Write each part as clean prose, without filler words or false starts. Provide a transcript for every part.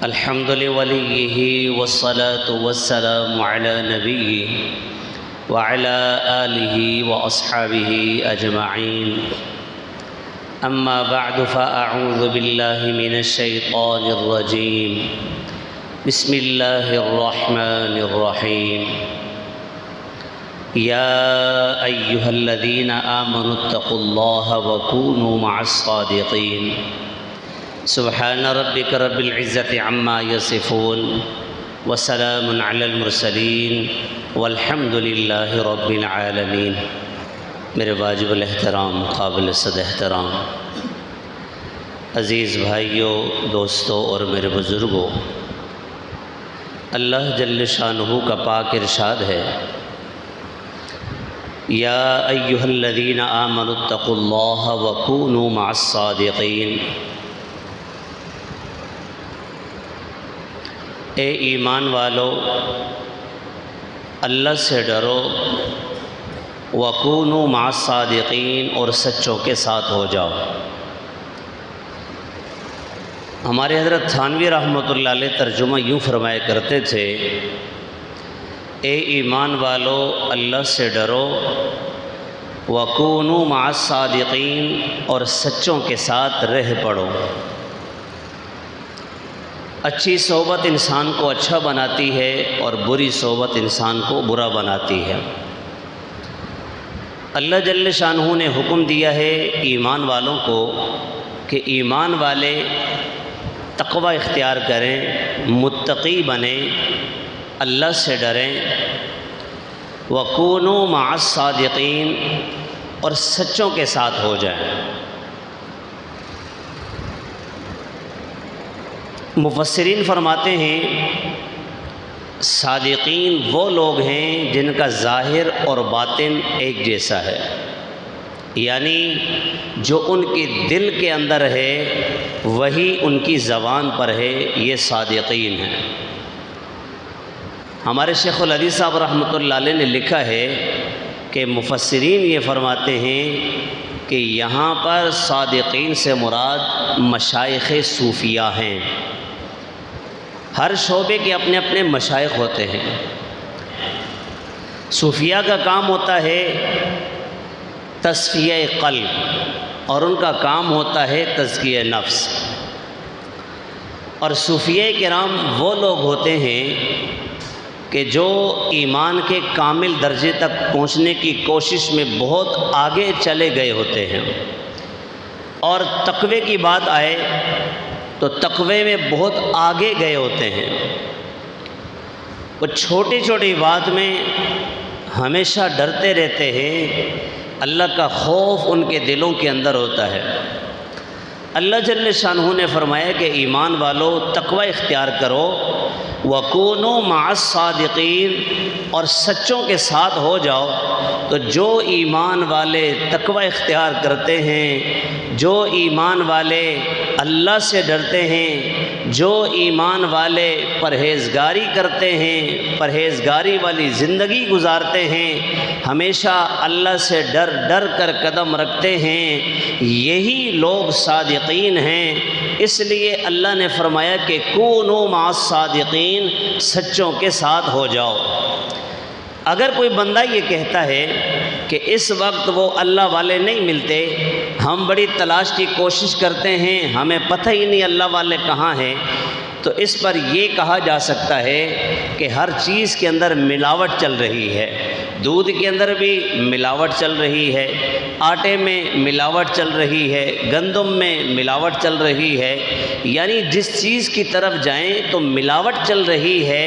الحمد لوليه والصلاة والسلام على نبيه وعلى آله وأصحابه أجمعين. أما بعد فأعوذ بالله من الشيطان الرجيم. بسم الله الرحمن الرحيم. يا أيها الذين آمنوا اتقوا الله وكونوا مع الصادقين. سبحان ربك رب العزة عما يصفون وسلام على المرسلين والحمد لله رب العالمين. میرے واجب الاحترام قابل صد احترام عزیز بھائیوں، دوستوں اور میرے بزرگوں، اللہ جل شانہ کا پاک ارشاد ہے، یا ایھا الذین آمنوا اتقوا اللہ وکونوا مع الصادقین. اے ایمان والو، اللہ سے ڈرو، وَكُونُوا مَعَ الصَّادِقِينَ، اور سچوں کے ساتھ ہو جاؤ. ہمارے حضرت تھانوی رحمۃ اللہ علیہ ترجمہ یوں فرمایا کرتے تھے، اے ایمان والو، اللہ سے ڈرو، وَكُونُوا مَعَ الصَّادِقِينَ، اور سچوں کے ساتھ رہ پڑو. اچھی صحبت انسان کو اچھا بناتی ہے اور بری صحبت انسان کو برا بناتی ہے. اللہ جل شانہ نے حکم دیا ہے ایمان والوں کو کہ ایمان والے تقوی اختیار کریں، متقی بنیں، اللہ سے ڈریں. وَكُونُوا مَعَ الصَّادِقِينَ، اور سچوں کے ساتھ ہو جائیں. مفسرین فرماتے ہیں صادقین وہ لوگ ہیں جن کا ظاہر اور باطن ایک جیسا ہے، یعنی جو ان کے دل کے اندر ہے وہی ان کی زبان پر ہے، یہ صادقین ہیں. ہمارے شیخ الحدیث صاحب رحمۃ اللہ علیہ نے لکھا ہے کہ مفسرین یہ فرماتے ہیں کہ یہاں پر صادقین سے مراد مشائخ صوفیہ ہیں. ہر شعبے کے اپنے اپنے مشائخ ہوتے ہیں. صوفیہ کا کام ہوتا ہے تصفیہ قلب، اور ان کا کام ہوتا ہے تزکیہ نفس. اور صوفیہ کرام وہ لوگ ہوتے ہیں کہ جو ایمان کے کامل درجے تک پہنچنے کی کوشش میں بہت آگے چلے گئے ہوتے ہیں، اور تقوی کی بات آئے تو تقوی میں بہت آگے گئے ہوتے ہیں. وہ چھوٹی چھوٹی بات میں ہمیشہ ڈرتے رہتے ہیں، اللہ کا خوف ان کے دلوں کے اندر ہوتا ہے. اللہ جل شانہ نے فرمایا کہ ایمان والو تقوی اختیار کرو، وَكُونُوا مَعَ الصَّادِقِينَ، اور سچوں کے ساتھ ہو جاؤ. تو جو ایمان والے تقوی اختیار کرتے ہیں، جو ایمان والے اللہ سے ڈرتے ہیں، جو ایمان والے پرہیزگاری کرتے ہیں، پرہیزگاری والی زندگی گزارتے ہیں، ہمیشہ اللہ سے ڈر ڈر کر قدم رکھتے ہیں، یہی لوگ صادقین ہیں. اس لیے اللہ نے فرمایا کہ کونوا مع الصادقین، سچوں کے ساتھ ہو جاؤ. اگر کوئی بندہ یہ کہتا ہے کہ اس وقت وہ اللہ والے نہیں ملتے، ہم بڑی تلاش کی کوشش کرتے ہیں، ہمیں پتہ ہی نہیں اللہ والے کہاں ہیں، تو اس پر یہ کہا جا سکتا ہے کہ ہر چیز کے اندر ملاوٹ چل رہی ہے. دودھ کے اندر بھی ملاوٹ چل رہی ہے، آٹے میں ملاوٹ چل رہی ہے، گندم میں ملاوٹ چل رہی ہے. یعنی جس چیز کی طرف جائیں تو ملاوٹ چل رہی ہے،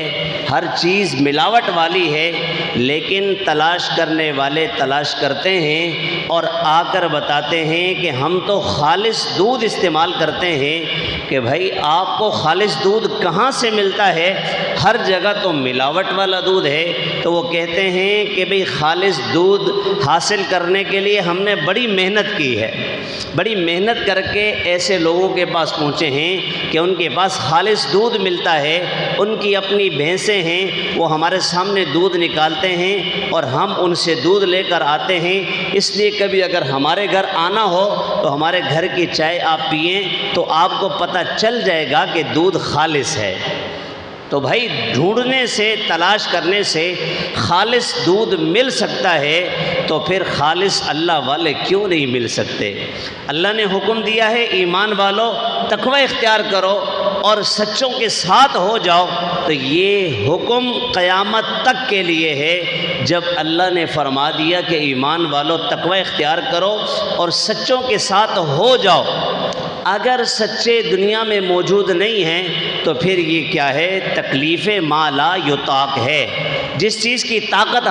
ہر چیز ملاوٹ والی ہے. لیکن تلاش کرنے والے تلاش کرتے ہیں اور آ کر بتاتے ہیں کہ ہم تو خالص دودھ استعمال کرتے ہیں. کہ بھائی آپ کو خالص دودھ کہاں سے ملتا ہے؟ ہر جگہ تو ملاوٹ والا دودھ ہے. تو وہ کہتے ہیں کہ بھئی خالص دودھ حاصل کرنے کے لیے ہم نے بڑی محنت کی ہے. بڑی محنت کر کے ایسے لوگوں کے پاس پہنچے ہیں کہ ان کے پاس خالص دودھ ملتا ہے، ان کی اپنی بھینسیں ہیں، وہ ہمارے سامنے دودھ نکالتے ہیں اور ہم ان سے دودھ لے کر آتے ہیں۔ اس لیے کبھی اگر ہمارے گھر آنا ہو تو ہمارے گھر کی چائے آپ پئیں تو آپ کو پتہ چل جائے گا کہ دودھ خالص ہے۔ تو بھائی ڈھونڈنے سے، تلاش کرنے سے خالص دودھ مل سکتا ہے تو پھر خالص اللہ والے کیوں نہیں مل سکتے؟ اللہ نے حکم دیا ہے ایمان والو تقوی اختیار کرو اور سچوں کے ساتھ ہو جاؤ، تو یہ حکم قیامت تک کے لیے ہے۔ جب اللہ نے فرما دیا کہ ایمان والو تقوی اختیار کرو اور سچوں کے ساتھ ہو جاؤ، اگر سچے دنیا میں موجود نہیں ہیں تو پھر یہ کیا ہے؟ تکلیف ما لا یطاق ہے۔ جس چیز کی طاقت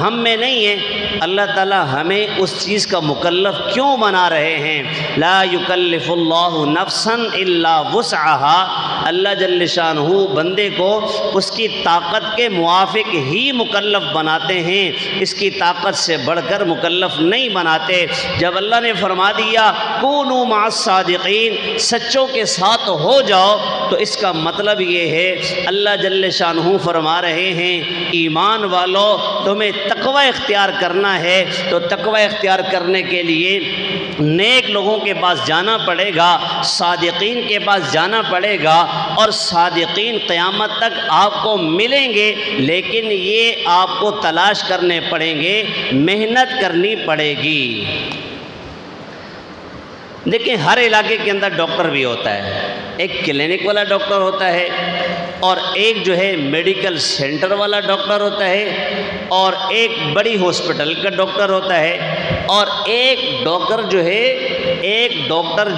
ہم میں نہیں ہے، اللہ تعالیٰ ہمیں اس چیز کا مکلف کیوں بنا رہے ہیں؟ لا یکلف اللہ نفسا الا وسعها، اللہ جل شانہ بندے کو اس کی طاقت کے موافق ہی مکلف بناتے ہیں، اس کی طاقت سے بڑھ کر مکلف نہیں بناتے۔ جب اللہ نے فرما دیا کونوا مع الصادقین، سچوں کے ساتھ ہو جاؤ، تو اس کا مطلب یہ ہے اللہ جل شانہ فرما رہے ہیں ایمان والو تمہیں تقوی اختیار کرنا ہے، تو تقوی اختیار کرنے کے لیے نیک لوگوں کے پاس جانا پڑے گا، صادقین کے پاس جانا پڑے گا، اور صادقین قیامت تک آپ کو ملیں گے، لیکن یہ آپ کو تلاش کرنے پڑیں گے، محنت کرنی پڑے گی۔ دیکھیں ہر علاقے کے اندر ڈاکٹر بھی ہوتا ہے، ایک کلینک والا ڈاکٹر ہوتا ہے، اور ایک جو ہے میڈیکل سینٹر والا ڈاکٹر ہوتا ہے، اور ایک بڑی ہاسپٹل کا ڈاکٹر ہوتا ہے، اور ایک ڈاکٹر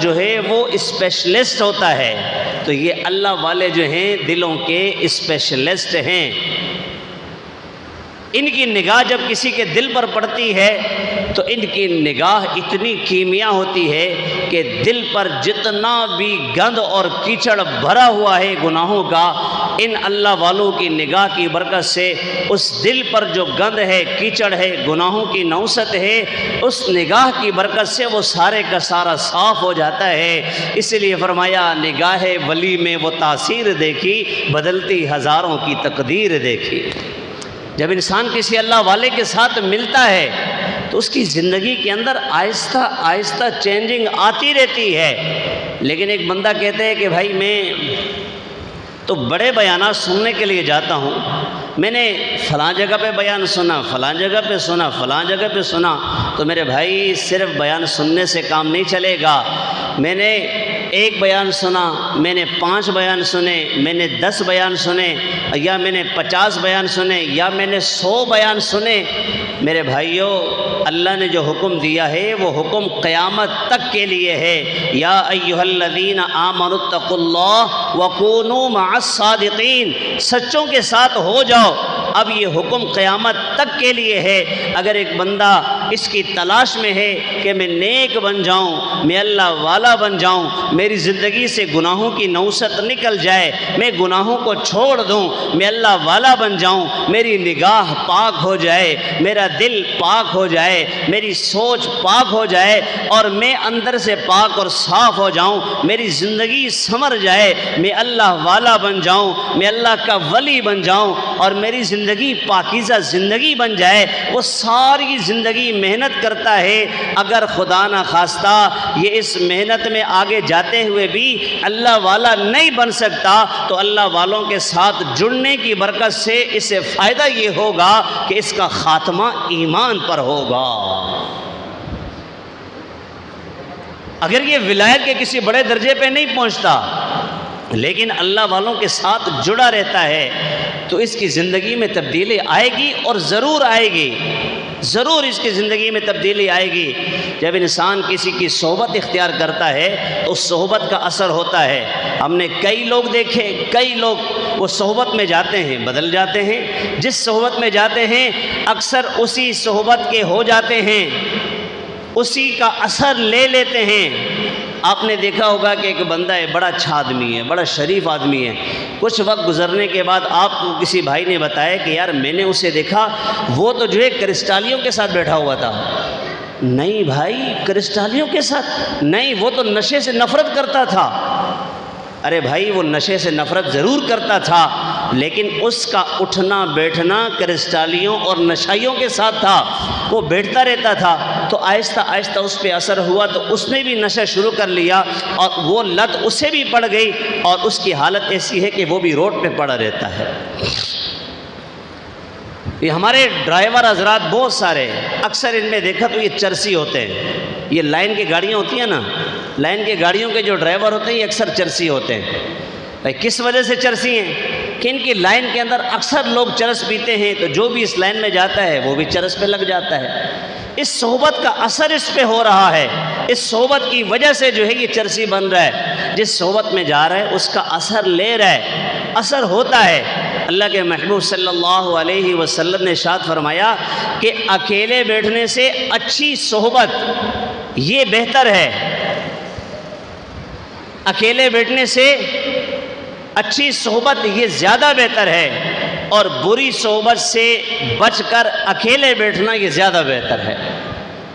جو ہے وہ اسپیشلسٹ ہوتا ہے۔ تو یہ اللہ والے جو ہیں دلوں کے اسپیشلسٹ ہیں۔ ان کی نگاہ جب کسی کے دل پر پڑتی ہے تو ان کی نگاہ اتنی کیمیا ہوتی ہے کہ دل پر جتنا بھی گند اور کیچڑ بھرا ہوا ہے گناہوں کا، ان اللہ والوں کی نگاہ کی برکت سے اس دل پر جو گند ہے، کیچڑ ہے، گناہوں کی نوست ہے، اس نگاہ کی برکت سے وہ سارے کا سارا صاف ہو جاتا ہے۔ اس لیے فرمایا نگاہ ولی میں وہ تاثیر دیکھی، بدلتی ہزاروں کی تقدیر دیکھی۔ جب انسان کسی اللہ والے کے ساتھ ملتا ہے تو اس کی زندگی کے اندر آہستہ آہستہ چینجنگ آتی رہتی ہے۔ لیکن ایک بندہ کہتے ہیں کہ بھائی میں تو بڑے بیانات سننے کے لیے جاتا ہوں، میں نے فلاں جگہ پہ بیان سنا، فلاں جگہ پہ سنا، فلاں جگہ پہ سنا، تو میرے بھائی صرف بیان سننے سے کام نہیں چلے گا۔ میں نے ایک بیان سنا، میں نے 5 بیان سنے، میں نے 10 بیان سنے، یا میں نے 50 بیان سنے، یا میں نے 100 بیان سنے، میرے بھائیوں اللہ نے جو حکم دیا ہے وہ حکم قیامت تک کے لیے ہے۔ یا ایھا الذین آمنوا اتقوا اللہ وکونوا مع الصادقین، سچوں کے ساتھ ہو جاؤ۔ اب یہ حکم قیامت تک کے لیے ہے۔ اگر ایک بندہ اس کی تلاش میں ہے کہ میں نیک بن جاؤں، میں اللہ والا بن جاؤں، میری زندگی سے گناہوں کی نوست نکل جائے، میں گناہوں کو چھوڑ دوں، میں اللہ والا بن جاؤں، میری نگاہ پاک ہو جائے، میرا دل پاک ہو جائے، میری سوچ پاک ہو جائے، اور میں اندر سے پاک اور صاف ہو جاؤں، میری زندگی سنور جائے، میں اللہ والا بن جاؤں، میں اللہ کا ولی بن جاؤں، اور میری زندگی پاکیزہ زندگی بن جائے۔ وہ ساری زندگی محنت کرتا ہے، اگر خدا نہ خواستہ یہ اس محنت میں آگے جاتے ہوئے بھی اللہ والا نہیں بن سکتا، تو اللہ والوں کے ساتھ جڑنے کی برکت سے اسے فائدہ یہ ہوگا کہ اس کا خاتمہ ایمان پر ہوگا۔ اگر یہ ولایت کے کسی بڑے درجے پہ نہیں پہنچتا لیکن اللہ والوں کے ساتھ جڑا رہتا ہے تو اس کی زندگی میں تبدیلی آئے گی، اور ضرور آئے گی، ضرور اس کی زندگی میں تبدیلی آئے گی۔ جب انسان کسی کی صحبت اختیار کرتا ہے تو اس صحبت کا اثر ہوتا ہے۔ ہم نے کئی لوگ دیکھے، کئی لوگ وہ صحبت میں جاتے ہیں بدل جاتے ہیں، جس صحبت میں جاتے ہیں اکثر اسی صحبت کے ہو جاتے ہیں، اسی کا اثر لے لیتے ہیں۔ آپ نے دیکھا ہوگا کہ ایک بندہ ہے، بڑا اچھا آدمی ہے، بڑا شریف آدمی ہے، کچھ وقت گزرنے کے بعد آپ کو کسی بھائی نے بتایا کہ یار میں نے اسے دیکھا، وہ تو جو ہے کرسٹالیوں کے ساتھ بیٹھا ہوا تھا، نہیں بھائی کرسٹالیوں کے ساتھ نہیں، وہ تو نشے سے نفرت کرتا تھا۔ ارے بھائی وہ نشے سے نفرت ضرور کرتا تھا، لیکن اس کا اٹھنا بیٹھنا کرسٹالیوں اور نشائیوں کے ساتھ تھا، وہ بیٹھتا رہتا تھا۔ تو آہستہ آہستہ اس پہ اثر ہوا تو اس نے بھی نشہ شروع کر لیا، اور وہ لت اسے بھی پڑ گئی، اور اس کی حالت ایسی ہے کہ وہ بھی روڈ پہ پڑا رہتا ہے۔ یہ ہمارے ڈرائیور حضرات بہت سارے، اکثر ان میں دیکھا تو یہ چرسی ہوتے ہیں، یہ لائن کی گاڑیاں ہوتی ہیں نا، لائن کی گاڑیوں کے جو ڈرائیور ہوتے ہیں یہ اکثر چرسی ہوتے ہیں۔ بھائی کس وجہ سے چرسی ہیں؟ کہ ان کی لائن کے اندر اکثر لوگ چرس پیتے ہیں، تو جو بھی اس لائن میں جاتا ہے وہ بھی چرس پہ لگ جاتا ہے۔ اس صحبت کا اثر اس پہ ہو رہا ہے، اس صحبت کی وجہ سے جو ہے یہ چرسی بن رہا ہے۔ جس صحبت میں جا رہا ہے اس کا اثر لے رہا ہے، اثر ہوتا ہے۔ اللہ کے محبوب صلی اللہ علیہ وسلم نے ارشاد فرمایا کہ اکیلے بیٹھنے سے اچھی صحبت یہ بہتر ہے، اکیلے بیٹھنے سے اچھی صحبت یہ زیادہ بہتر ہے، اور بری صحبت سے بچ کر اکیلے بیٹھنا یہ زیادہ بہتر ہے۔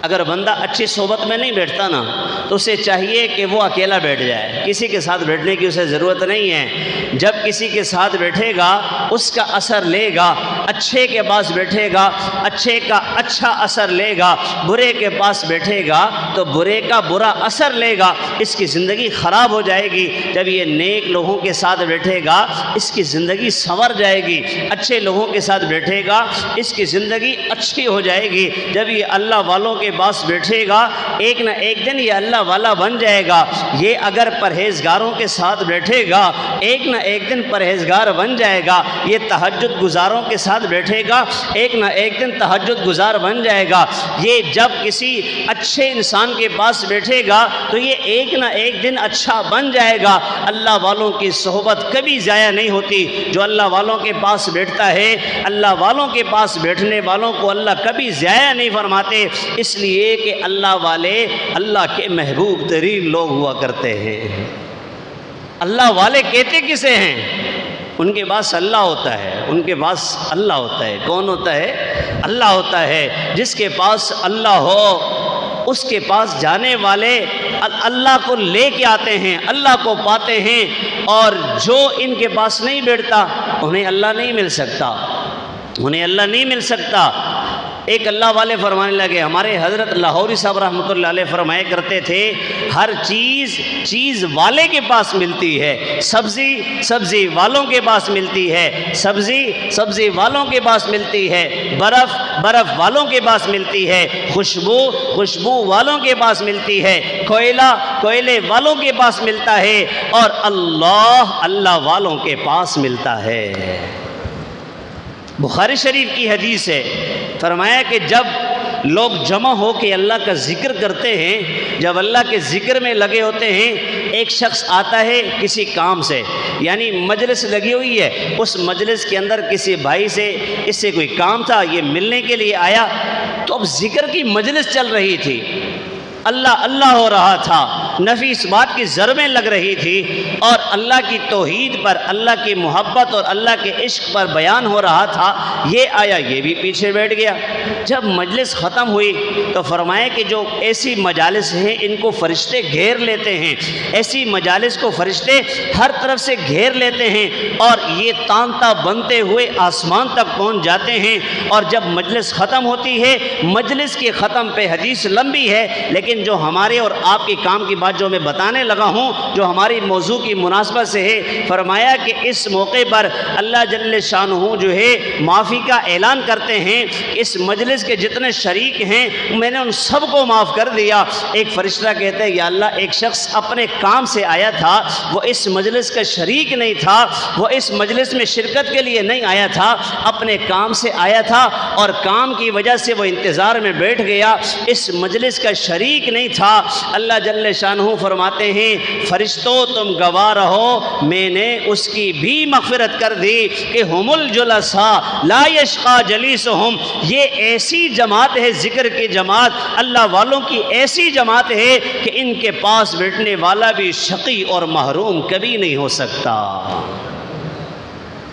اگر بندہ اچھی صحبت میں نہیں بیٹھتا نا تو اسے چاہیے کہ وہ اکیلا بیٹھ جائے، کسی کے ساتھ بیٹھنے کی اسے ضرورت نہیں ہے۔ جب کسی کے ساتھ بیٹھے گا اس کا اثر لے گا، اچھے کے پاس بیٹھے گا اچھے کا اچھا اثر لے گا، برے کے پاس بیٹھے گا تو برے کا برا اثر لے گا، اس کی زندگی خراب ہو جائے گی۔ جب یہ نیک لوگوں کے ساتھ بیٹھے گا اس کی زندگی سنور جائے گی، اچھے لوگوں کے ساتھ بیٹھے گا اس کی زندگی اچھی ہو جائے گی۔ جب یہ اللہ والوں کے پاس بیٹھے گا ایک نہ ایک دن یہ اللہ والا بن جائے گا۔ یہ اگر پرہیزگاروں کے ساتھ بیٹھے گا ایک نہ ایک دن پرہیزگار بن جائے گا۔ یہ تہجد گزاروں کے ساتھ بیٹھے گا ایک نہ ایک دن تہجد گزار بن جائے گا۔ یہ جب کسی اچھے انسان کے پاس بیٹھے گا تو یہ ایک نہ ایک دن اچھا بن جائے گا۔ اللہ والوں کی صحبت کبھی ضائع نہیں ہوتی۔ جو اللہ والوں کے پاس بیٹھتا ہے، اللہ والوں کے پاس بیٹھنے والوں کو اللہ کبھی ضائع نہیں فرماتے، اس لیے کہ اللہ والے اللہ کے محبوب ترین لوگ ہوا کرتے ہیں۔ اللہ والے کہتے کسے ہیں؟ ان کے پاس اللہ ہوتا ہے، ان کے پاس اللہ ہوتا ہے۔ کون ہوتا ہے؟ اللہ ہوتا ہے۔ جس کے پاس اللہ ہو اس کے پاس جانے والے اللہ کو لے کے آتے ہیں، اللہ کو پاتے ہیں، اور جو ان کے پاس نہیں بیٹھتا انہیں اللہ نہیں مل سکتا، انہیں اللہ نہیں مل سکتا۔ ایک اللہ والے فرمانے لگے، ہمارے حضرت لاہوری صاحب رحمۃ اللہ علیہ فرمایا کرتے تھے، ہر چیز والے کے پاس ملتی ہے۔ سبزی والوں کے پاس ملتی ہے، سبزی والوں کے پاس ملتی ہے، برف والوں کے پاس ملتی ہے، خوشبو والوں کے پاس ملتی ہے، کوئلے والوں کے پاس ملتا ہے، اور اللہ والوں کے پاس ملتا ہے۔ بخاری شریف کی حدیث ہے، فرمایا کہ جب لوگ جمع ہو کے اللہ کا ذکر کرتے ہیں، جب اللہ کے ذکر میں لگے ہوتے ہیں، ایک شخص آتا ہے کسی کام سے، یعنی مجلس لگی ہوئی ہے، اس مجلس کے اندر کسی بھائی سے اس سے کوئی کام تھا، یہ ملنے کے لیے آیا، تو اب ذکر کی مجلس چل رہی تھی، اللہ ہو رہا تھا، نفی اس بات کی ضربیں لگ رہی تھی، اور اللہ کی توحید پر، اللہ کی محبت اور اللہ کے عشق پر بیان ہو رہا تھا۔ یہ آیا، یہ بھی پیچھے بیٹھ گیا۔ جب مجلس ختم ہوئی تو فرمایا کہ جو ایسی مجالس ہیں ان کو فرشتے گھیر لیتے ہیں، ایسی مجالس کو فرشتے ہر طرف سے گھیر لیتے ہیں، اور یہ تانتا بنتے ہوئے آسمان تک پہنچ جاتے ہیں۔ اور جب مجلس ختم ہوتی ہے، مجلس کے ختم پہ حدیث لمبی ہے، لیکن جو ہمارے اور آپ کے کام کی بات جو میں بتانے لگا ہوں، جو ہماری موضوع کی مناسبت سے ہے، فرمایا کہ اس موقع پر اللہ جل شانہ جو ہے معافی کا اعلان کرتے ہیں، اس مجلس کے جتنے شریک ہیں میں نے ان سب کو معاف کر دیا۔ ایک فرشتہ کہتے ہیں، یا اللہ ایک شخص اپنے کام سے آیا تھا، وہ اس مجلس کا شریک نہیں تھا، وہ اس مجلس میں شرکت کے لیے نہیں آیا تھا، اپنے کام سے آیا تھا، اور کام کی وجہ سے وہ انتظار میں بیٹھ گیا، اس مجلس کا شریک نہیں تھا۔ اللہ جل شانہ فرماتے ہیں، فرشتوں تم گواہ رہو، میں نے اس کی بھی مغفرت کر دی کہ ہم الجلساء لا یشقى جلیسہم، یہ ایسی جماعت ہے، ذکر کی جماعت، اللہ والوں کی ایسی جماعت ہے کہ ان کے پاس بیٹھنے والا بھی شقی اور محروم کبھی نہیں ہو سکتا،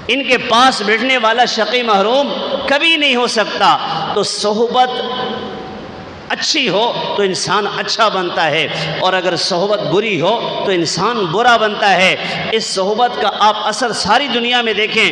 ان کے پاس بیٹھنے والا شقی محروم کبھی نہیں ہو سکتا۔ تو صحبت اچھی ہو تو انسان اچھا بنتا ہے، اور اگر صحبت بری ہو تو انسان برا بنتا ہے۔ اس صحبت کا آپ اثر ساری دنیا میں دیکھیں،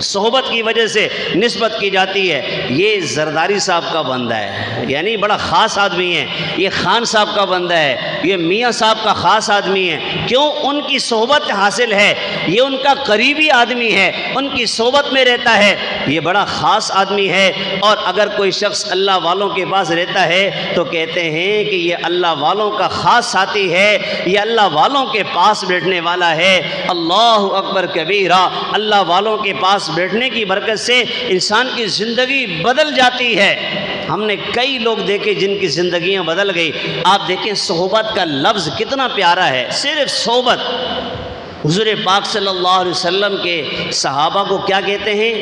صحبت کی وجہ سے نسبت کی جاتی ہے یہ زرداری صاحب کا بندہ ہے، یعنی بڑا خاص آدمی ہے، یہ خان صاحب کا بندہ ہے، یہ میاں صاحب کا خاص آدمی ہے۔ کیوں؟ ان کی صحبت حاصل ہے، یہ ان کا قریبی آدمی ہے، ان کی صحبت میں رہتا ہے، یہ بڑا خاص آدمی ہے۔ اور اگر کوئی شخص اللہ والوں کے پاس رہتا ہے تو کہتے ہیں کہ یہ اللہ والوں کا خاص ساتھی ہے، یہ اللہ والوں کے پاس بیٹھنے والا ہے۔ اللہ اکبر کبیرہ، اللہ والوں کے پاس بیٹھنے کی برکت سے انسان کی زندگی بدل جاتی ہے۔ ہم نے کئی لوگ دیکھے جن کی زندگیاں بدل گئی۔ آپ دیکھیں صحبت کا لفظ کتنا پیارا ہے، صرف صحبت۔ حضور پاک صلی اللہ علیہ وسلم کے صحابہ کو کیا کہتے ہیں؟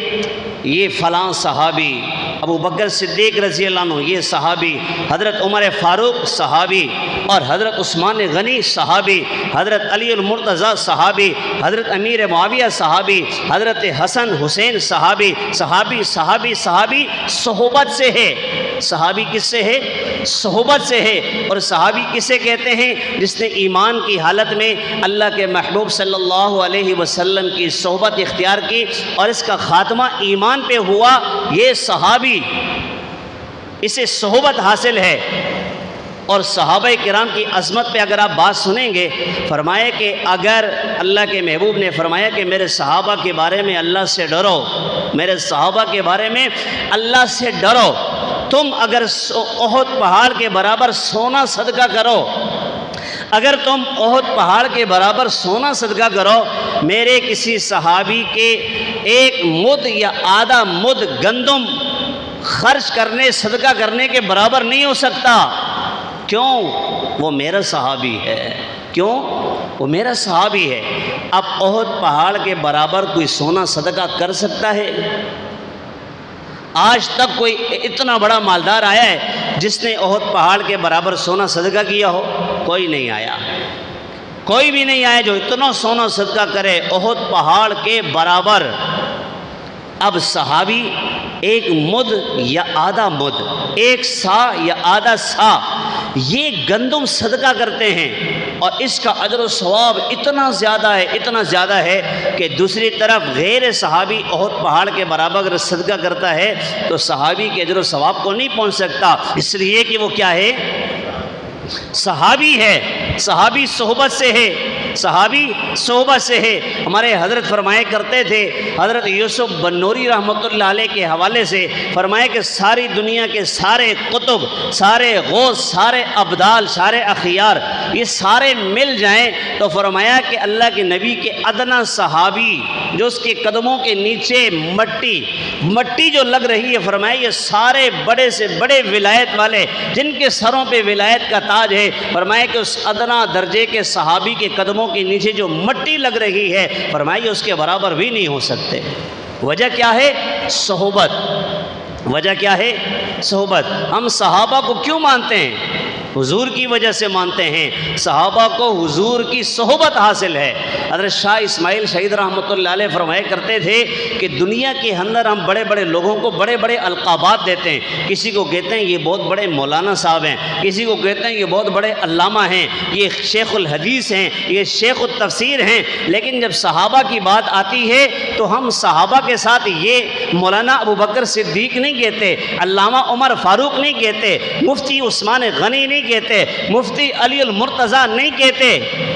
یہ فلاں صحابی، ابو بکر صدیق رضی اللہ عنہ یہ صحابی، حضرت عمر فاروق صحابی، اور حضرت عثمان غنی صحابی، حضرت علی المرتضیٰ صحابی، حضرت امیر معاویہ صحابی، حضرت حسن حسین صحابی۔ صحابی صحابی صحابی صحبت سے ہے۔ صحابی کس سے ہے؟ صحبت سے ہے۔ اور صحابی کسے کہتے ہیں؟ جس نے ایمان کی حالت میں اللہ کے محبوب صلی اللہ علیہ وسلم کی صحبت اختیار کی اور اس کا خاتمہ ایمان پہ ہوا، یہ صحابی، اسے صحبت حاصل ہے۔ اور صحابہ کرام کی عظمت پہ اگر آپ بات سنیں گے، فرمایا کہ اگر اللہ کے محبوب نے فرمایا کہ میرے صحابہ کے بارے میں اللہ سے ڈرو، میرے صحابہ کے بارے میں اللہ سے ڈرو، تم اگر احد پہاڑ کے برابر سونا صدقہ کرو، اگر تم احد پہاڑ کے برابر سونا صدقہ کرو، میرے کسی صحابی کے ایک مد یا آدھا مد گندم خرچ کرنے صدقہ کرنے کے برابر نہیں ہو سکتا۔ کیوں؟ وہ میرا صحابی ہے۔ کیوں؟ وہ میرا صحابی ہے۔ اب احد پہاڑ کے برابر کوئی سونا صدقہ کر سکتا ہے؟ آج تک کوئی اتنا بڑا مالدار آیا ہے جس نے احد پہاڑ کے برابر سونا صدقہ کیا ہو؟ کوئی نہیں آیا، کوئی بھی نہیں آیا جو اتنا سونا صدقہ کرے احد پہاڑ کے برابر۔ اب صحابی ایک مد یا آدھا مد، ایک سا یا آدھا سا، یہ گندم صدقہ کرتے ہیں، اور اس کا اجر و ثواب اتنا زیادہ ہے، اتنا زیادہ ہے کہ دوسری طرف غیر صحابی احد پہاڑ کے برابر اگر صدقہ کرتا ہے تو صحابی کے اجر و ثواب کو نہیں پہنچ سکتا، اس لیے کہ وہ کیا ہے؟ صحابی ہے۔ صحابی صحبت سے ہے، صحابی صحبت سے ہے۔ ہمارے حضرت فرمایا کرتے تھے، حضرت یوسف بنوری رحمۃ اللہ علیہ کے حوالے سے فرمایا کہ ساری دنیا کے سارے قطب، سارے غوث، سارے ابدال، سارے اخیار، یہ سارے مل جائیں تو فرمایا کہ اللہ کے نبی کے ادنا صحابی جو اس کے قدموں کے نیچے مٹی جو لگ رہی ہے، فرمایا یہ سارے بڑے سے بڑے ولایت والے جن کے سروں پہ ولایت کا تاج ہے، فرمایا کہ اس ادنا درجے کے صحابی کے قدموں کے نیچے جو مٹی لگ رہی ہے، فرمایا اس کے برابر بھی نہیں ہو سکتے۔ وجہ کیا ہے؟ صحبت۔ وجہ کیا ہے؟ صحبت۔ ہم صحابہ کو کیوں مانتے ہیں؟ حضور کی وجہ سے مانتے ہیں۔ صحابہ کو حضور کی صحبت حاصل ہے۔ حضرت شاہ اسماعیل شہید رحمۃ اللہ علیہ فرمایا کرتے تھے کہ دنیا کے اندر ہم بڑے بڑے لوگوں کو بڑے بڑے القابات دیتے ہیں، کسی کو کہتے ہیں یہ بہت بڑے مولانا صاحب ہیں، کسی کو کہتے ہیں یہ بہت بڑے علامہ ہیں، یہ شیخ الحدیث ہیں، یہ شیخ التفسیر ہیں، لیکن جب صحابہ کی بات آتی ہے تو ہم صحابہ کے ساتھ یہ مولانا ابو بکر صدیق نہیں کہتے، علامہ عمر فاروق نہیں کہتے، مفتی عثمان غنی نہیں کہتے، مفتی علی المرتضیٰ نہیں کہتے،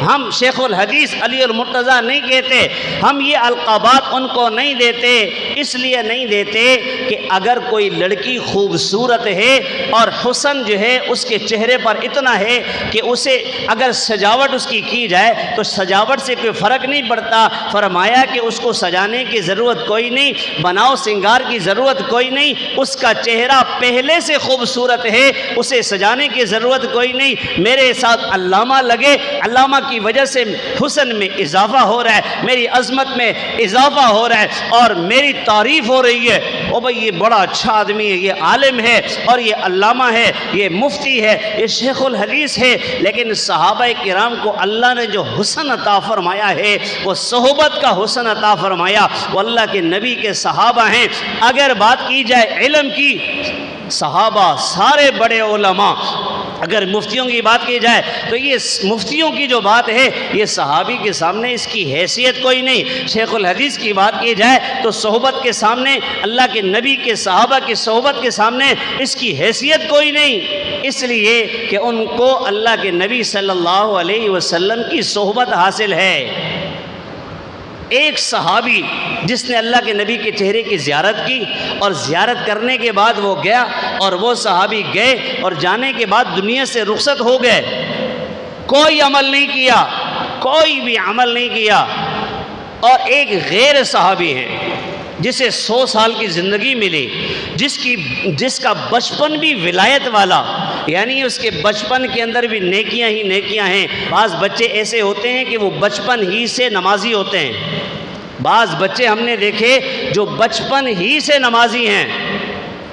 ہم شیخ الحدیث علی المرتضیٰ نہیں کہتے، ہم یہ القابات ان کو نہیں دیتے۔ اس لیے نہیں دیتے کہ اگر کوئی لڑکی خوبصورت ہے اور حسن جو ہے اس کے چہرے پر اتنا ہے کہ اسے اگر سجاوٹ اس کی جائے تو سجاوٹ سے کوئی فرق نہیں پڑتا، فرمایا کہ اس کو سجانے کی ضرورت کوئی نہیں، بناؤ سنگار کی ضرورت کوئی نہیں، اس کا چہرہ پہلے سے خوبصورت ہے، اسے سجانے کی ضرورت کوئی نہیں۔ میرے ساتھ علامہ لگے، علامہ کی وجہ سے حسن میں اضافہ ہو رہا ہے، میری عظمت میں اضافہ ہو رہا ہے اور میری تعریف ہو رہی ہے، او بھائی یہ بڑا اچھا آدمی ہے، یہ عالم ہے اور یہ علامہ ہے، یہ مفتی ہے، یہ شیخ الحدیث ہے۔ لیکن صحابہ کرام کو اللہ نے جو حسن عطا فرمایا ہے وہ صحبت کا حسن عطا فرمایا، وہ اللہ کے نبی کے صحابہ ہیں۔ اگر بات کی جائے علم کی، صحابہ، سارے بڑے علماء، اگر مفتیوں کی بات کی جائے تو یہ مفتیوں کی جو بات ہے یہ صحابی کے سامنے اس کی حیثیت کوئی نہیں۔ شیخ الحدیث کی بات کی جائے تو صحبت کے سامنے، اللہ کے نبی کے صحابہ کی صحبت کے سامنے اس کی حیثیت کوئی نہیں، اس لیے کہ ان کو اللہ کے نبی صلی اللہ علیہ وسلم کی صحبت حاصل ہے۔ ایک صحابی جس نے اللہ کے نبی کے چہرے کی زیارت کی اور زیارت کرنے کے بعد وہ گیا، اور وہ صحابی گئے اور جانے کے بعد دنیا سے رخصت ہو گئے، کوئی عمل نہیں کیا، کوئی بھی عمل نہیں کیا۔ اور ایک غیر صحابی ہے جسے 100 سال کی زندگی ملی، جس کا بچپن بھی ولایت والا، یعنی اس کے بچپن کے اندر بھی نیکیاں ہی نیکیاں ہیں۔ بعض بچے ایسے ہوتے ہیں کہ وہ بچپن ہی سے نمازی ہوتے ہیں، بعض بچے ہم نے دیکھے جو بچپن ہی سے نمازی ہیں۔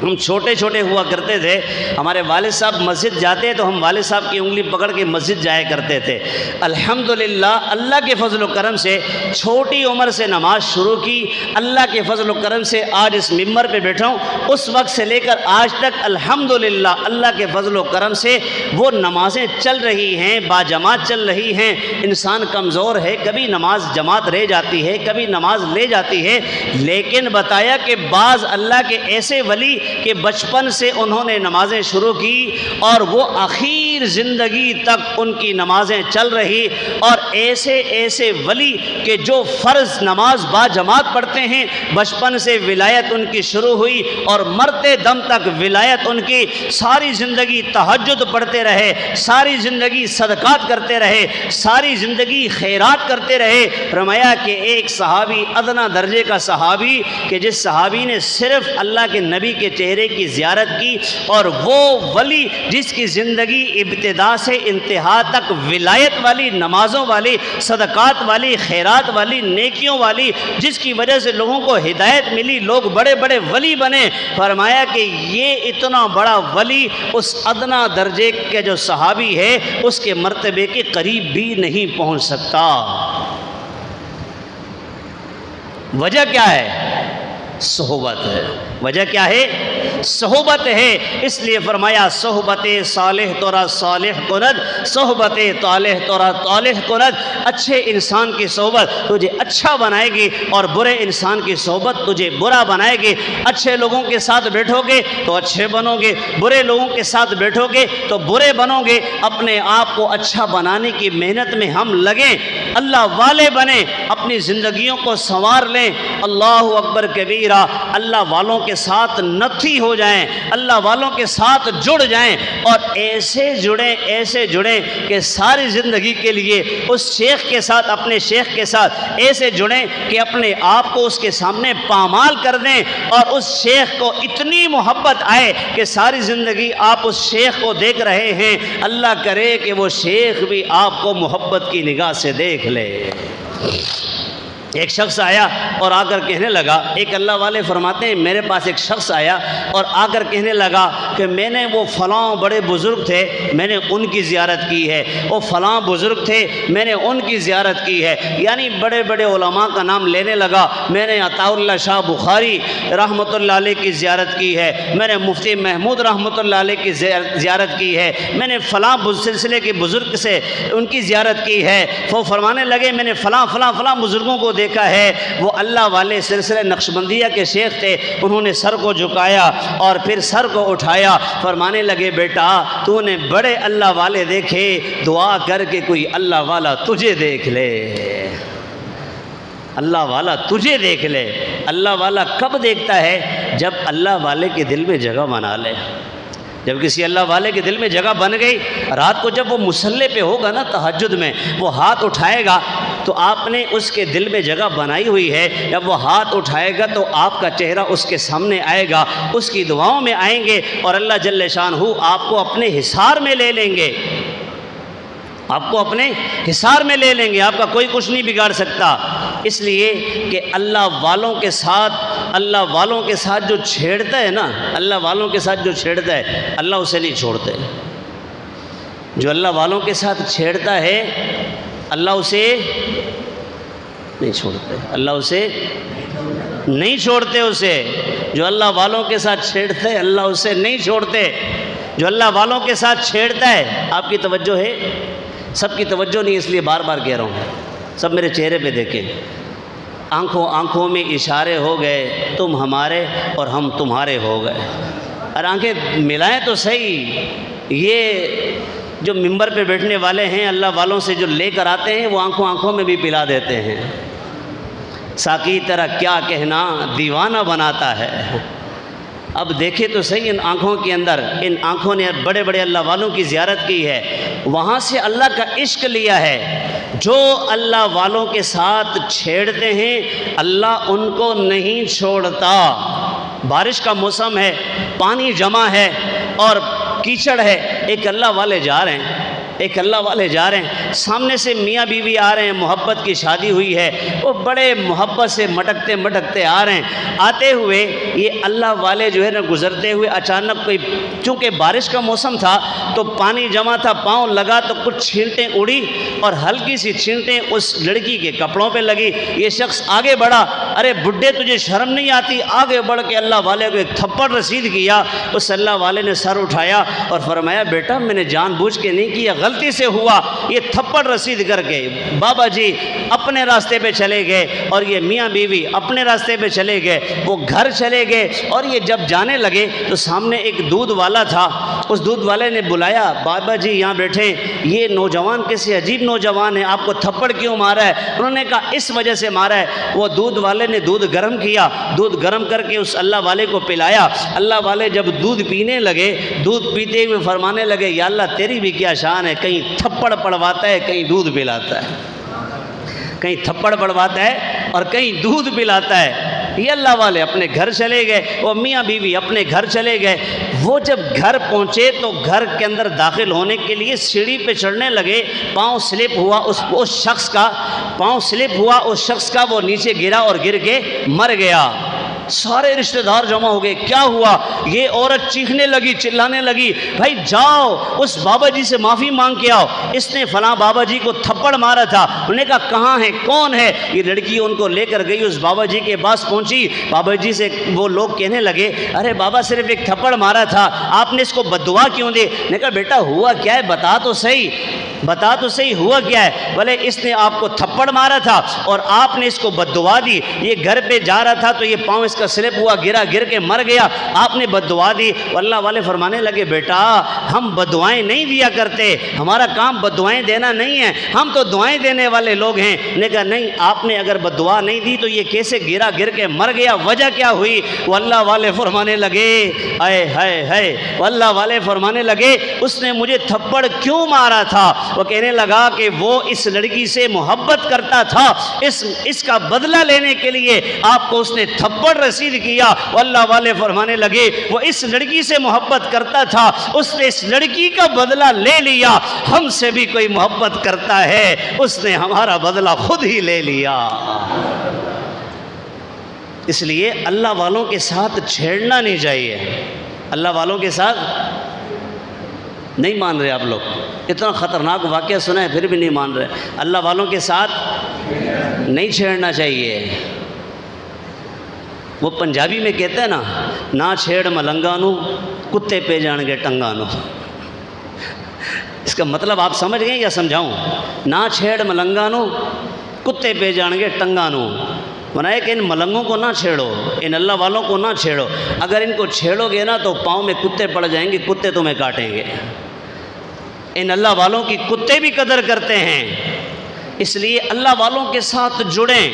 ہم چھوٹے چھوٹے ہوا کرتے تھے، ہمارے والد صاحب مسجد جاتے تو ہم والد صاحب کی انگلی پکڑ کے مسجد جایا کرتے تھے۔ الحمدللہ اللہ کے فضل و کرم سے چھوٹی عمر سے نماز شروع کی، اللہ کے فضل و کرم سے آج اس ممبر پہ بیٹھا ہوں، اس وقت سے لے کر آج تک الحمدللہ اللہ کے فضل و کرم سے وہ نمازیں چل رہی ہیں، باجماعت چل رہی ہیں۔ انسان کمزور ہے، کبھی نماز جماعت رہ جاتی ہے، کبھی نماز لے جاتی ہے، لیکن بتایا کہ بعض اللہ کے ایسے ولی کہ بچپن سے انہوں نے نمازیں شروع کی اور وہ آخر زندگی تک ان کی نمازیں چل رہی، اور ایسے ولی کہ جو فرض نماز با جماعت پڑھتے ہیں، بچپن سے ولایت ان کی شروع ہوئی اور مرتے دم تک ولایت ان کی، ساری زندگی تہجد پڑھتے رہے، ساری زندگی صدقات کرتے رہے، ساری زندگی خیرات کرتے رہے۔ فرمایا کہ ایک صحابی، ادنا درجے کا صحابی، کہ جس صحابی نے صرف اللہ کے نبی کے چہرے کی زیارت کی، اور وہ ولی جس کی زندگی ابتدا سے انتہا تک ولایت والی، نمازوں والی، صدقات والی، خیرات والی، نیکیوں والی، جس کی وجہ سے لوگوں کو ہدایت ملی، لوگ بڑے بڑے ولی بنے۔ فرمایا کہ یہ اتنا بڑا ولی اس ادنا درجے کے جو صحابی ہے اس کے مرتبے کے قریب بھی نہیں پہنچ سکتا۔ وجہ کیا ہے؟ صحبت ہے۔ وجہ کیا ہے؟ صحبت ہے۔ اس لیے فرمایا صحبت صالح تورا صالح کند، صحبت طالح تورا طالح کند۔ اچھے انسان کی صحبت تجھے اچھا بنائے گی، اور برے انسان کی صحبت تجھے برا بنائے گی۔ اچھے لوگوں کے ساتھ بیٹھو گے تو اچھے بنو گے، برے لوگوں کے ساتھ بیٹھو گے تو برے بنو گے۔ اپنے آپ کو اچھا بنانے کی محنت میں ہم لگیں، اللہ والے بنیں، اپنی زندگیوں کو سنوار لیں۔ اللہ اکبر کبیرہ، اللہ والوں کے ساتھ نتھی ہو جائیں، اللہ والوں کے ساتھ جڑ جائیں، اور ایسے جڑیں کہ ساری زندگی کے لیے اس شیخ کے ساتھ، اپنے شیخ کے ساتھ ایسے جڑیں کہ اپنے آپ کو اس کے سامنے پامال کر دیں، اور اس شیخ کو اتنی محبت آئے کہ ساری زندگی آپ اس شیخ کو دیکھ رہے ہیں، اللہ کرے کہ وہ شیخ بھی آپ کو محبت کی نگاہ سے دیکھ لے۔ ایک شخص آیا اور آ کر کہنے لگا، ایک اللہ والے فرماتے ہیں میرے پاس ایک شخص آیا اور آ کر کہنے لگا کہ میں نے وہ فلاں بڑے بزرگ تھے، میں نے ان کی زیارت کی ہے، وہ فلاں بزرگ تھے، میں نے ان کی زیارت کی ہے، یعنی بڑے بڑے علماء کا نام لینے لگا۔ میں نے عطا اللہ شاہ بخاری رحمۃ اللہ علیہ کی زیارت کی ہے، میں نے مفتی محمود رحمۃ اللہ علیہ کی زیارت کی ہے، میں نے فلاں سلسلے کے بزرگ سے ان کی زیارت کی ہے۔ وہ فرمانے لگے میں نے فلاں فلاں فلاں بزرگوں کو دیکھا ہے۔ وہ اللہ والے سلسلے نقشبندیہ کے شیخ تھے، انہوں نے سر کو جھکایا اور پھر سر کو اٹھایا، فرمانے لگے بیٹا تو نے بڑے اللہ والے دیکھے، دعا کر کے کوئی اللہ والا تجھے دیکھ لے، اللہ والا تجھے دیکھ لے۔ اللہ والا کب دیکھتا ہے؟ جب اللہ والے کے دل میں جگہ بنا لے۔ جب کسی اللہ والے کے دل میں جگہ بن گئی، رات کو جب وہ مصلی پہ ہوگا نا تہجد میں، وہ ہاتھ اٹھائے گا تو آپ نے اس کے دل میں جگہ بنائی ہوئی ہے، جب وہ ہاتھ اٹھائے گا تو آپ کا چہرہ اس کے سامنے آئے گا، اس کی دعاؤں میں آئیں گے، اور اللہ جل شانہ آپ کو اپنے حصار میں لے لیں گے، آپ کو اپنے حصار میں لے لیں گے، آپ کا کوئی کچھ نہیں بگاڑ سکتا۔ اس لیے کہ اللہ والوں کے ساتھ جو چھیڑتا ہے نا، اللہ والوں کے ساتھ جو چھیڑتا ہے اللہ اسے نہیں چھوڑتے۔ جو اللہ والوں کے ساتھ چھیڑتا ہے اللہ اسے نہیں چھوڑتے، اللہ اسے نہیں چھوڑتے اسے۔ جو اللہ والوں کے ساتھ چھیڑتے ہیں اللہ اسے نہیں چھوڑتے. جو اللہ والوں کے ساتھ چھیڑتا ہے، آپ کی توجہ ہے؟ سب کی توجہ نہیں، اس لیے بار بار کہہ رہا ہوں. سب میرے چہرے پہ دیکھیں. آنکھوں میں اشارے ہو گئے، تم ہمارے اور ہم تمہارے ہو گئے. اور آنکھیں ملائیں تو صحیح. یہ جو ممبر پہ بیٹھنے والے ہیں اللہ والوں سے جو لے کر آتے ہیں وہ آنکھوں میں بھی پلا دیتے ہیں. ساقی تیرا کیا کہنا دیوانہ بناتا ہے. اب دیکھیں تو صحیح ان آنکھوں کے اندر، ان آنکھوں نے بڑے بڑے اللہ والوں کی زیارت کی ہے، وہاں سے اللہ کا عشق لیا ہے. جو اللہ والوں کے ساتھ چھیڑتے ہیں اللہ ان کو نہیں چھوڑتا. بارش کا موسم ہے، پانی جمع ہے اور کیچڑ ہے. ایک اللہ والے جا رہے ہیں، سامنے سے میاں بیوی آ رہے ہیں، محبت کی شادی ہوئی ہے، وہ بڑے محبت سے مٹکتے آ رہے ہیں. آتے ہوئے یہ اللہ والے جو ہے نا گزرتے ہوئے اچانک کوئی، چونکہ بارش کا موسم تھا تو پانی جمع تھا، پاؤں لگا تو کچھ چھینٹیں اڑی اور ہلکی سی چھینٹیں اس لڑکی کے کپڑوں پہ لگی. یہ شخص آگے بڑھا، ارے بڈھے تجھے شرم نہیں آتی؟ آگے بڑھ کے اللہ والے کو ایک تھپڑ رسید کیا. اس اللہ والے نے سر اٹھایا اور فرمایا بیٹا میں نے جان بوجھ کے نہیں کیا، غلطی سے ہوا. یہ تھپڑ رسید کر کے بابا جی اپنے راستے پہ چلے گئے اور یہ میاں بیوی اپنے راستے پہ چلے گئے. وہ گھر چلے گئے اور یہ جب جانے لگے تو سامنے ایک دودھ والا تھا. اس دودھ والے نے بلایا، بابا جی یہاں بیٹھے. یہ نوجوان کیسے عجیب نوجوان ہے، آپ کو تھپڑ کیوں مارا ہے؟ انہوں نے کہا اس وجہ سے مارا ہے. وہ دودھ والے نے دودھ گرم کیا، دودھ گرم کر کے اس اللہ والے کو پلایا. اللہ والے جب دودھ پینے لگے، دودھ پیتے ہوئے فرمانے لگے یا اللہ تیری بھی کیا شان ہے، کہیں تھپڑ پڑواتا ہے کہیں دودھ پلاتا ہے، کہیں تھپڑ پڑواتا ہے اور کہیں دودھ پلاتا ہے. یہ اللہ والے اپنے گھر چلے گئے، وہ میاں بیوی اپنے گھر چلے گئے. وہ جب گھر پہنچے تو گھر کے اندر داخل ہونے کے لیے سیڑھی پہ چڑھنے لگے. پاؤں سلپ ہوا اس شخص کا، پاؤں سلپ ہوا اس شخص کا، وہ نیچے گرا اور گر کے مر گیا. سارے رشتہ دار جمع ہو گئے. کیا ہوا؟ یہ عورت چیخنے لگی، چلانے لگی، بھائی جاؤ اس بابا جی سے معافی مانگ کے آؤ، اس نے فلاں بابا جی کو تھپڑ مارا تھا. انہوں نے کہا کہاں ہے، کون ہے؟ یہ لڑکی ان کو لے کر گئی، اس بابا جی کے پاس پہنچی. بابا جی سے وہ لوگ کہنے لگے ارے بابا صرف ایک تھپڑ مارا تھا، آپ نے اس کو بددعا کیوں دی؟ نے کہا بیٹا ہوا کیا ہے بتا تو صحیح ہوا کیا ہے؟ بولے اس نے آپ کو تھپڑ مارا تھا اور آپ نے اس کو بددعا دی. یہ گھر پہ جا رہا تھا تو یہ پاؤں اس کا سلپ ہوا، گر کے مر گیا، آپ نے بددعا دی. اللہ والے فرمانے لگے بیٹا ہم بددعائیں نہیں دیا کرتے، ہمارا کام بددعائیں دینا نہیں ہے، ہم تو دعائیں دینے والے لوگ ہیں. نے کہا نہیں، آپ نے اگر بددعا نہیں دی تو یہ کیسے گر کے مر گیا، وجہ کیا ہوئی؟ وہ اللہ والے فرمانے لگے وہ اللہ والے فرمانے لگے اس نے مجھے تھپڑ کیوں مارا تھا؟ وہ کہنے لگا کہ وہ اس لڑکی سے محبت کرتا تھا، اس کا بدلہ لینے کے لیے آپ کو اس نے تھپڑ رسید کیا. اللہ والے فرمانے لگے وہ اس لڑکی سے محبت کرتا تھا، اس نے اس لڑکی کا بدلہ لے لیا. ہم سے بھی کوئی محبت کرتا ہے، اس نے ہمارا بدلہ خود ہی لے لیا. اس لیے اللہ والوں کے ساتھ چھیڑنا نہیں چاہیے. اللہ والوں کے ساتھ نہیں مان رہے آپ لوگ، اتنا خطرناک واقعہ سنا ہے پھر بھی نہیں مان رہے. اللہ والوں کے ساتھ نہیں چھیڑنا چاہیے. وہ پنجابی میں کہتے ہیں نا چھیڑ ملنگا نو کتے پہ جان گے ٹنگا نو. اس کا مطلب آپ سمجھ گئے یا سمجھاؤں؟ نہ چھیڑ ملنگا نو کتے پہ جان گے ٹنگا نو. منائے کہ ان ملنگوں کو نہ چھیڑو، ان اللہ والوں کو نہ چھیڑو. اگر ان کو چھیڑو گے نا تو پاؤں میں کتے پڑ جائیں گے، کتے تمہیں کاٹیں گے. ان اللہ والوں کی کتے بھی قدر کرتے ہیں. اس لیے اللہ والوں کے ساتھ جڑیں،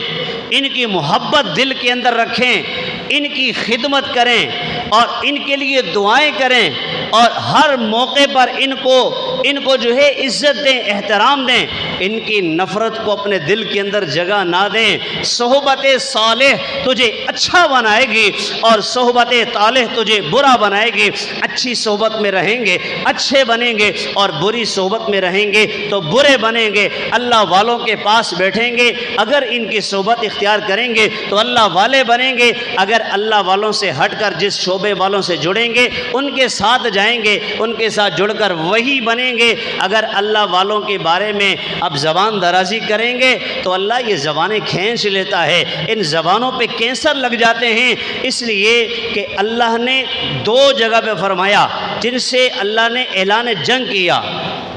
ان کی محبت دل کے اندر رکھیں، ان کی خدمت کریں اور ان کے لیے دعائیں کریں اور ہر موقع پر ان کو جو ہے عزت دیں، احترام دیں. ان کی نفرت کو اپنے دل کے اندر جگہ نہ دیں. صحبت صالح تجھے اچھا بنائے گی اور صحبت طالح تجھے برا بنائے گی. اچھی صحبت میں رہیں گے اچھے بنیں گے اور بری صحبت میں رہیں گے تو برے بنیں گے. اللہ والوں کے پاس بیٹھیں گے، اگر ان کی صحبت اختیار کریں گے تو اللہ والے بنیں گے. اگر اللہ والوں سے ہٹ کر جس شعبے والوں سے جڑیں گے ان کے ساتھ جائیں گے، ان کے ساتھ جڑ کر وہی بنے بنیں گے. اگر اللہ والوں کے بارے میں اب زبان درازی کریں گے تو اللہ یہ زبانیں کھینچ لیتا ہے. ان زبانوں پہ کینسر لگ جاتے ہیں، اس لیے کہ اللہ نے دو جگہ پہ فرمایا جن سے اللہ نے اعلان جنگ کیا.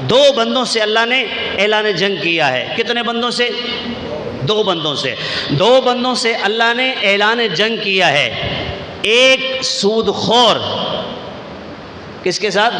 دو بندوں سے اللہ نے اعلان جنگ کیا ہے. کتنے بندوں سے؟ دو بندوں سے. دو بندوں سے اللہ نے اعلان جنگ کیا ہے. ایک سود خور. کس کے ساتھ؟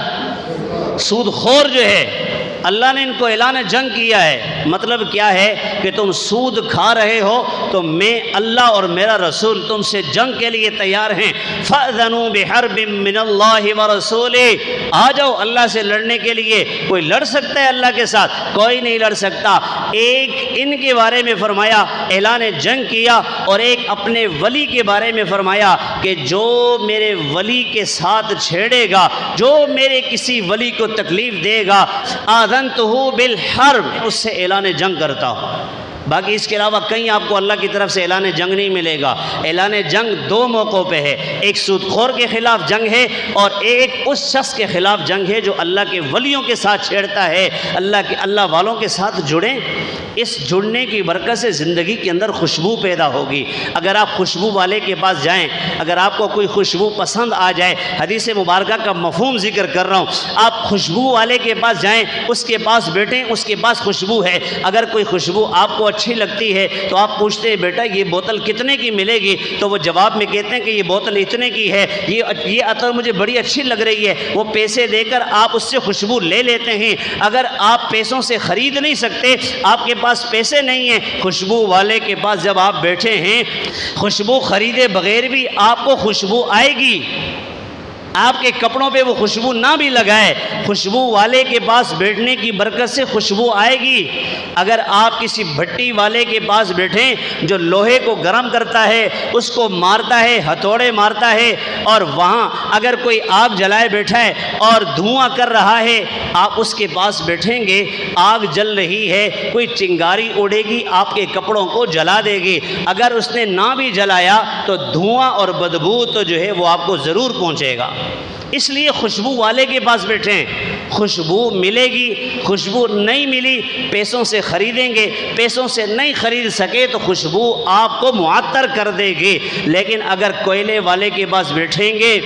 سود خور جو ہے اللہ نے ان کو اعلان جنگ کیا ہے. مطلب کیا ہے کہ تم سود کھا رہے ہو تو میں اللہ اور میرا رسول تم سے جنگ کے لیے تیار ہیں. فَأْذَنُوا بِحَرْبٍ مِّنَ اللَّهِ وَرَسُولِهِ. آ جاؤ اللہ سے لڑنے کے لیے. کوئی لڑ سکتا ہے اللہ کے ساتھ؟ کوئی نہیں لڑ سکتا. ایک ان کے بارے میں فرمایا اعلان جنگ کیا، اور ایک اپنے ولی کے بارے میں فرمایا کہ جو میرے ولی کے ساتھ چھیڑے گا، جو میرے کسی ولی کو تکلیف دے گا، آذنتہ بالحرب، اس سے اعلان جنگ کرتا ہوں. باقی اس کے علاوہ کہیں آپ کو اللہ کی طرف سے اعلان جنگ نہیں ملے گا. اعلان جنگ دو موقعوں پہ ہے. ایک سود خور کے خلاف جنگ ہے، اور ایک اس شخص کے خلاف جنگ ہے جو اللہ کے ولیوں کے ساتھ چھیڑتا ہے. اللہ والوں کے ساتھ جڑیں. اس جڑنے کی برکت سے زندگی کے اندر خوشبو پیدا ہوگی. اگر آپ خوشبو والے کے پاس جائیں، اگر آپ کو کوئی خوشبو پسند آ جائے، حدیث مبارکہ کا مفہوم ذکر کر رہا ہوں، آپ خوشبو والے کے پاس جائیں، اس کے پاس بیٹھیں، اس کے پاس خوشبو ہے. اگر کوئی خوشبو آپ کو اچھی لگتی ہے تو آپ پوچھتے ہیں بیٹا یہ بوتل کتنے کی ملے گی؟ تو وہ جواب میں کہتے ہیں کہ یہ بوتل اتنے کی ہے، یہ عطر مجھے بڑی اچھی لگ رہی ہے. وہ پیسے دے کر آپ اس سے خوشبو لے لیتے ہیں. اگر آپ پیسوں سے خرید نہیں سکتے، آپ کے پاس پیسے نہیں ہیں، خوشبو والے کے پاس جب آپ بیٹھے ہیں، خوشبو خریدے بغیر بھی آپ کو خوشبو آئے گی. آپ کے کپڑوں پہ وہ خوشبو نہ بھی لگائے، خوشبو والے کے پاس بیٹھنے کی برکت سے خوشبو آئے گی. اگر آپ کسی بھٹی والے کے پاس بیٹھیں جو لوہے کو گرم کرتا ہے، اس کو مارتا ہے، ہتھوڑے مارتا ہے، اور وہاں اگر کوئی آگ جلائے بیٹھا ہے اور دھواں کر رہا ہے، آپ اس کے پاس بیٹھیں گے، آگ جل رہی ہے، کوئی چنگاری اڑے گی، آپ کے کپڑوں کو جلا دے گی. اگر اس نے نہ بھی جلایا تو دھواں اور بدبو تو جو ہے وہ آپ کو ضرور پہنچے گا. اس لیے خوشبو والے کے پاس بیٹھیں. خوشبو ملے گی، خوشبو نہیں ملی پیسوں سے خریدیں گے، پیسوں سے نہیں خرید سکے تو خوشبو آپ کو معطر کر دے گی. لیکن اگر کوئلے والے کے پاس بیٹھیں گے،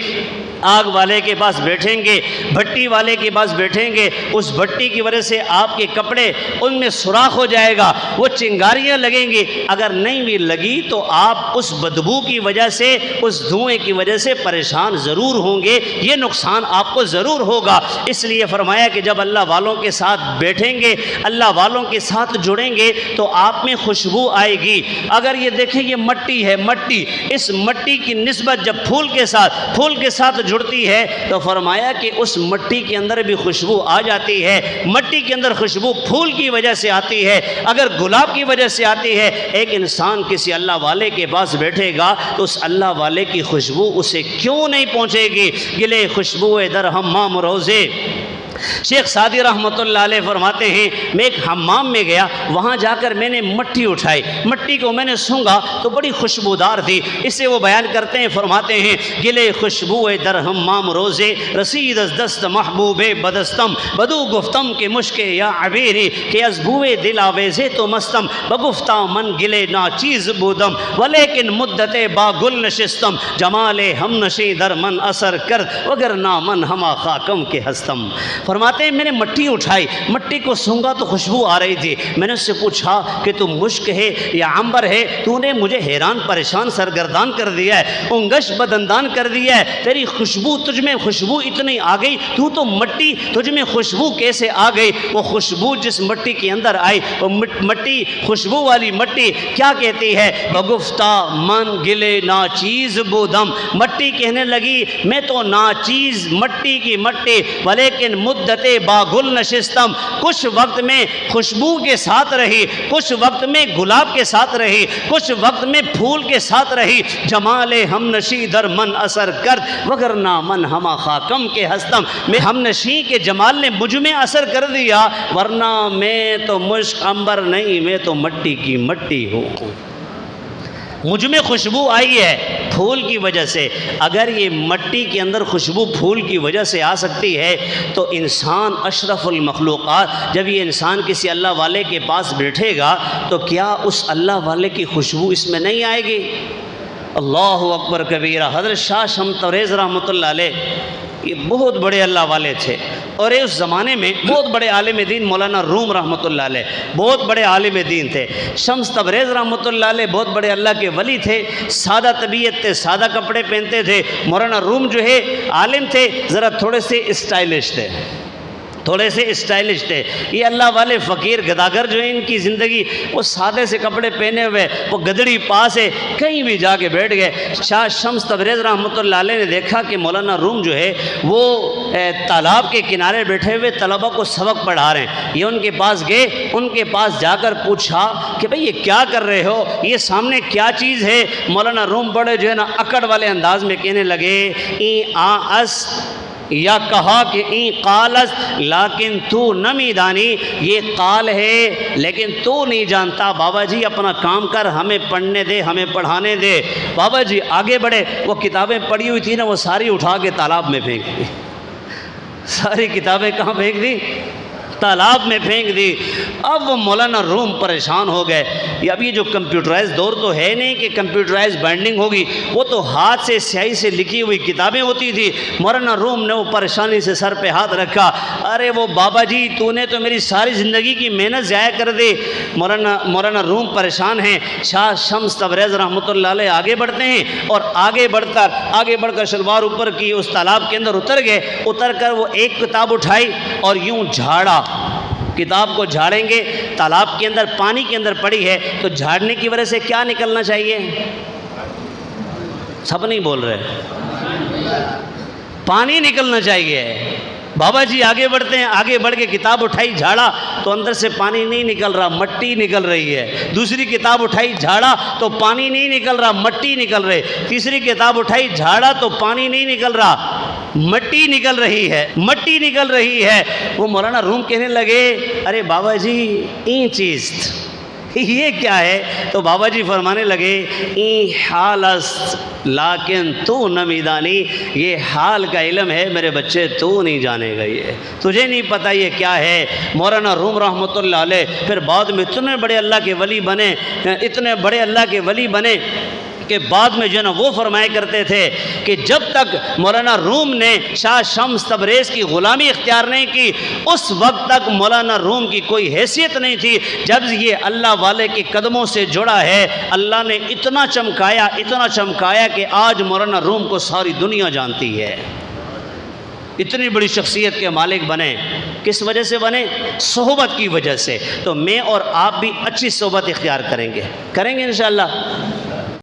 آگ والے کے پاس بیٹھیں گے، بھٹی والے کے پاس بیٹھیں گے، اس بھٹی کی وجہ سے آپ کے کپڑے ان میں سوراخ ہو جائے گا، وہ چنگاریاں لگیں گی. اگر نہیں بھی لگی تو آپ اس بدبو کی وجہ سے، اس دھوئیں کی وجہ سے پریشان ضرور ہوں گے، یہ نقصان آپ کو ضرور ہوگا. اس لیے فرمایا کہ جب اللہ والوں کے ساتھ بیٹھیں گے، اللہ والوں کے ساتھ جڑیں گے تو آپ میں خوشبو آئے گی. اگر یہ دیکھیں یہ مٹی ہے، مٹی، اس مٹی کی نسبت جب پھول کے ساتھ جڑتی ہے تو فرمایا کہ اس مٹی کے اندر بھی خوشبو آ جاتی ہے. مٹی کے اندر خوشبو پھول کی وجہ سے آتی ہے، اگر گلاب کی وجہ سے آتی ہے. ایک انسان کسی اللہ والے کے پاس بیٹھے گا تو اس اللہ والے کی خوشبو اسے کیوں نہیں پہنچے گی؟ گلے خوشبو در حمام روزے. شیخ سعدی رحمۃ اللہ علیہ فرماتے ہیں میں ایک حمام میں گیا، وہاں جا کر میں نے مٹی اٹھائی، مٹی کو میں نے سونگا تو بڑی خوشبودار تھی. اس سے وہ بیان کرتے ہیں، فرماتے ہیں گلے خوشبو در حمام روزے، رسید از دست محبوب بدستم، بدو گفتم کے مشک یا عبیری، کہ از بوئے دل آویزے تو مستم، بگفتہ من گلے ناچیز بودم، ولیکن مدت با گل نشستم، جمال ہم نشیں در من اثر کرد، وگر نامن ہما خاکم کے ہستم. فرماتے ہیں میں نے مٹی اٹھائی، مٹی کو سونگا تو خوشبو آ رہی تھی. میں نے اس سے پوچھا کہ تو مشک ہے یا عنبر ہے؟ تو نے مجھے حیران پریشان سرگردان کر دیا ہے، انگش بدندان کر دیا ہے. تیری خوشبو، تجھ میں خوشبو اتنی آ گئی، تو مٹی، تجھ میں خوشبو کیسے آ گئی؟ وہ خوشبو جس مٹی کے اندر آئی، وہ مٹی، خوشبو والی مٹی کیا کہتی ہے؟ بگفتہ من گلے ناچیز بودم. مٹی کہنے لگی میں تو ناچیز مٹی کی مٹی، ولیکن مدت باغل نشستم، کچھ وقت میں خوشبو کے ساتھ رہی، کچھ وقت میں گلاب کے ساتھ رہی، کچھ وقت میں پھول کے ساتھ رہی. جمال ہم نشی در من اثر کرد، وگرنہ من ہما خاکم کے ہستم. میں ہم نشی کے جمال نے مجھ میں اثر کر دیا، ورنہ میں تو مشک عنبر نہیں، میں تو مٹی کی مٹی ہوں. مجھ میں خوشبو آئی ہے پھول کی وجہ سے۔ اگر یہ مٹی کے اندر خوشبو پھول کی وجہ سے آ سکتی ہے تو انسان اشرف المخلوقات، جب یہ انسان کسی اللہ والے کے پاس بیٹھے گا تو کیا اس اللہ والے کی خوشبو اس میں نہیں آئے گی؟ اللہ اکبر کبیرہ۔ حضرت شاہ شمس تبریز رحمۃ اللہ علیہ یہ بہت بڑے اللہ والے تھے، اور اس زمانے میں بہت بڑے عالم دین مولانا روم رحمۃ اللہ علیہ بہت بڑے عالم دین تھے۔ شمس تبریز رحمۃ اللہ علیہ بہت بڑے اللہ کے ولی تھے، سادہ طبیعت تھے، سادہ کپڑے پہنتے تھے۔ مولانا روم جو ہے عالم تھے، ذرا تھوڑے سے اسٹائلش تھے، تھوڑے سے اسٹائلش تھے۔ یہ اللہ والے فقیر گداگر جو ہیں، ان کی زندگی وہ سادے سے کپڑے پہنے ہوئے، وہ گدڑی پاس ہے، کہیں بھی جا کے بیٹھ گئے۔ شاہ شمس تبریز رحمۃ اللہ علیہ نے دیکھا کہ مولانا روم جو ہے وہ تالاب کے کنارے بیٹھے ہوئے طلبہ کو سبق پڑھا رہے ہیں۔ یہ ان کے پاس گئے، ان کے پاس جا کر پوچھا کہ بھئی یہ کیا کر رہے ہو، یہ سامنے کیا چیز ہے؟ مولانا روم بڑے جو ہے نا اکڑ والے انداز میں کہنے لگے، یا کہا کہ این قالس لیکن تو نمی دانی، یہ قال ہے لیکن تو نہیں جانتا۔ بابا جی اپنا کام کر، ہمیں پڑھنے دے، ہمیں پڑھانے دے۔ بابا جی آگے بڑھے، وہ کتابیں پڑھی ہوئی تھی نا وہ ساری اٹھا کے تالاب میں پھینک دی۔ ساری کتابیں کہاں پھینک دی؟ تالاب میں پھینک دی۔ اب وہ مولانا روم پریشان ہو گئے۔ اب یہ جو کمپیوٹرائز دور تو ہے نہیں کہ کمپیوٹرائز بائنڈنگ ہوگی، وہ تو ہاتھ سے سیاہی سے لکھی ہوئی کتابیں ہوتی تھی۔ مولانا روم نے وہ پریشانی سے سر پہ ہاتھ رکھا، ارے وہ بابا جی تو نے تو میری ساری زندگی کی محنت ضائع کر دی۔ مولانا روم پریشان ہیں۔ شاہ شمس تبریز رحمۃ اللہ علیہ آگے بڑھتے ہیں، اور آگے بڑھ کر شلوار اوپر کی اس تالاب کے اندر اتر گئے۔ اتر کر وہ ایک کتاب اٹھائی اور یوں جھاڑا۔ کتاب کو جھاڑیں گے، تالاب کے اندر پانی کے اندر پڑی ہے تو جھاڑنے کی وجہ سے کیا نکلنا چاہیے؟ سب نہیں بول رہے، پانی نکلنا چاہیے۔ بابا جی آگے بڑھتے ہیں، آگے بڑھ کے کتاب اٹھائی، جھاڑا تو اندر سے پانی نہیں نکل رہا، مٹی نکل رہی ہے۔ دوسری کتاب اٹھائی، جھاڑا تو پانی نہیں نکل رہا، مٹی نکل رہی۔ تیسری کتاب اٹھائی، جھاڑا تو پانی نہیں نکل رہا، مٹی نکل رہی ہے، مٹی نکل رہی ہے۔ وہ مولانا روم کہنے لگے، ارے بابا جی این چیز یہ کیا ہے؟ تو بابا جی فرمانے لگے، این حال است لیکن تو نمیدانی، یہ حال کا علم ہے میرے بچے، تو نہیں جانے گا، یہ تجھے نہیں پتہ یہ کیا ہے۔ مولانا روم رحمۃ اللہ علیہ پھر بعد میں اتنے بڑے اللہ کے ولی بنے، اتنے بڑے اللہ کے ولی بنے کہ بعد میں جو ہے نا وہ فرمایا کرتے تھے کہ جب تک مولانا روم نے شاہ شمس تبریز کی غلامی اختیار نہیں کی، اس وقت تک مولانا روم کی کوئی حیثیت نہیں تھی۔ جب یہ اللہ والے کے قدموں سے جڑا ہے، اللہ نے اتنا چمکایا کہ آج مولانا روم کو ساری دنیا جانتی ہے۔ اتنی بڑی شخصیت کے مالک بنے، کس وجہ سے بنے؟ صحبت کی وجہ سے۔ تو میں اور آپ بھی اچھی صحبت اختیار کریں گے انشاءاللہ۔